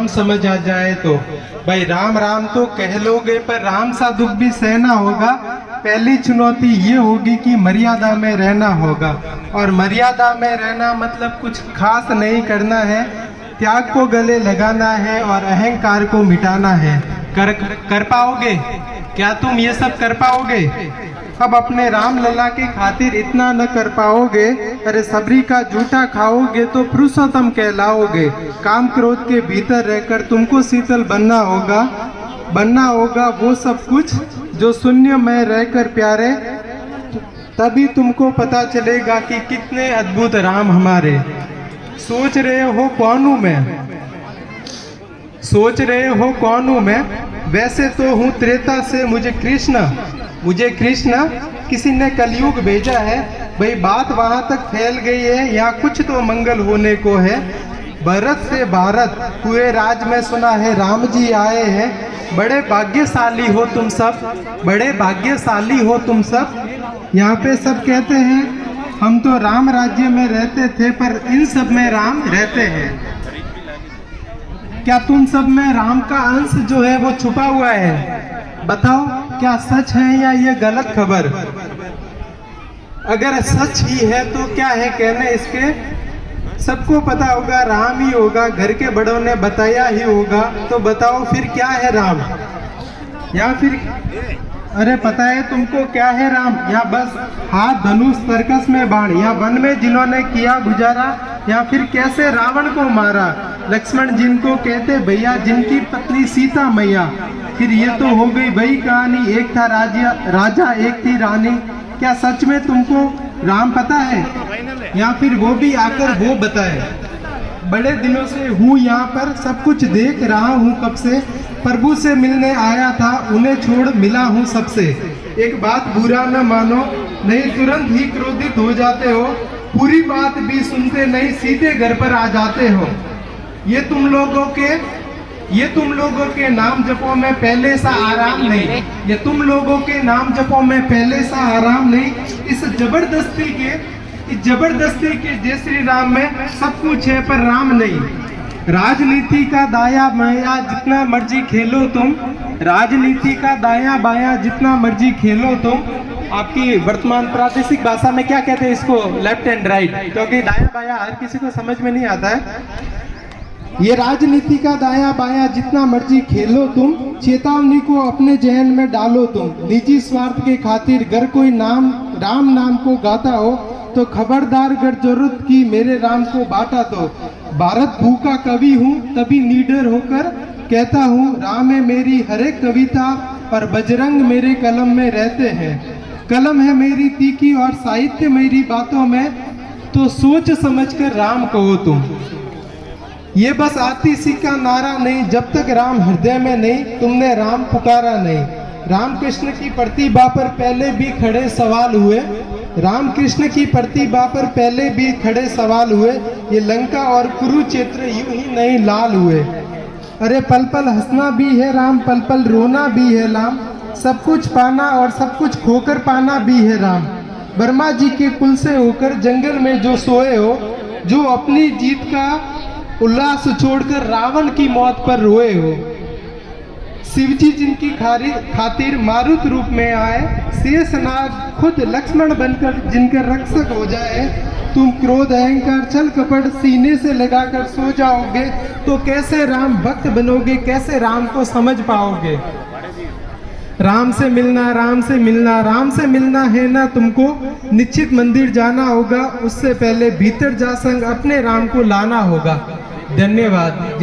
समझ आ जाए तो। भाई राम राम तो कह लोगे पर राम सा दुख भी सहना होगा। पहली चुनौती ये होगी कि मर्यादा में रहना होगा, और मर्यादा में रहना मतलब कुछ खास नहीं करना है, त्याग को गले लगाना है और अहंकार को मिटाना है। कर पाओगे क्या तुम ये सब कर पाओगे? अब अपने राम लला के खातिर इतना न कर पाओगे, अरे सबरी का जूठा खाओगे तो पुरुषोत्तम कहलाओगे। काम क्रोध के भीतर रहकर तुमको शीतल बनना होगा वो सब कुछ जो शून्य में रहकर प्यारे, तभी तुमको पता चलेगा कि कितने अद्भुत राम हमारे। सोच रहे हो कौन हूँ मैं? वैसे तो हूँ त्रेता से, मुझे कृष्ण किसी ने कलयुग भेजा है। भाई बात वहां तक फैल गई है, यहाँ कुछ तो मंगल होने को है। भरत से भारत हुए राज में सुना है राम जी आए हैं। बड़े भाग्यशाली हो तुम सब। यहाँ पे सब कहते हैं हम तो राम राज्य में रहते थे, पर इन सब में राम रहते हैं। क्या तुम सब में राम का अंश जो है वो छुपा हुआ है? बताओ क्या सच है या ये गलत खबर? अगर सच ही है तो क्या है कहने इसके? सबको पता होगा राम ही होगा, घर के बड़ों ने बताया ही होगा। तो बताओ फिर क्या है राम? या फिर अरे पता है तुमको क्या है राम? या बस हाथ धनुष सर्कस में बाण, या वन में जिन्होंने किया गुजारा, या फिर कैसे रावण को मारा, लक्ष्मण जिनको कहते भैया, जिनकी पत्नी सीता मैया। फिर ये तो हो गई वही कहानी, एक था राजा एक थी रानी। क्या सच में तुमको राम पता है, या फिर वो भी आकर वो बताए? बड़े दिनों से हूँ यहाँ पर, सब कुछ देख रहा हूँ कब से। प्रभु से मिलने आया था, उन्हें छोड़ मिला हूँ सबसे। एक बात बुरा न मानो, नहीं तुरंत ही क्रोधित हो जाते हो। पूरी बात भी सुनते नहीं, सीधे घर पर आ जाते हो। ये तुम लोगों के नाम जपो में पहले सा आराम नहीं। ये तुम लोगों के नाम जपो में पहले सा आराम नहीं। इस जबरदस्ती के जय श्री राम में सब कुछ है पर राम नहीं। राजनीति का दाया बाया जितना मर्जी खेलो तुम, राजनीति का दाया बाया जितना मर्जी खेलो तुम। आपकी वर्तमान प्रादेशिक भाषा में क्या कहते हैं इसको? लेफ्ट एंड राइट, क्योंकि दाया बाया हर किसी को समझ में नहीं आता है। ये राजनीति का दाया बाया जितना मर्जी खेलो तुम, चेतावनी को अपने जहन में डालो तुम। निजी स्वार्थ के खातिर अगर कोई राम नाम को गाता हो तो खबरदार, अगर जरूरत की मेरे राम को बांटा तो। भारत भूखा कवि हूँ तभी निडर होकर कहता हूँ, राम है मेरी हर एक कविता और बजरंग मेरे कलम में रहते हैं। कलम है मेरी तीखी और साहित्य मेरी बातों में, तो सोच समझकर राम कहो तुम। ये बस आती सी का नारा नहीं, जब तक राम हृदय में नहीं तुमने राम पुकारा नहीं। रामकृष्ण की प्रतिभा पर पहले भी खड़े सवाल हुए, रामकृष्ण की प्रतिभा पर पहले भी खड़े सवाल हुए। ये लंका और कुरुक्षेत्र यूं ही नहीं लाल हुए। अरे पल पल हंसना भी है राम, पल पल रोना भी है राम। सब कुछ पाना और सब कुछ खोकर पाना भी है राम। ब्रह्मा जी के कुल से होकर जंगल में जो सोए हो, जो अपनी जीत का उल्लास छोड़कर रावण की मौत पर रोए हो। शिवजी जिनकी खातिर मारुत रूप में आए, शेषनाग खुद लक्ष्मण बनकर जिनका रक्षक हो जाए। तुम क्रोध अहंकार छल कपट सीने से लगाकर सो जाओगे तो कैसे राम भक्त बनोगे, कैसे राम को समझ पाओगे? राम से मिलना है ना तुमको, निश्चित मंदिर जाना होगा। उससे पहले भीतर जा संग अपने राम को लाना होगा। धन्यवाद।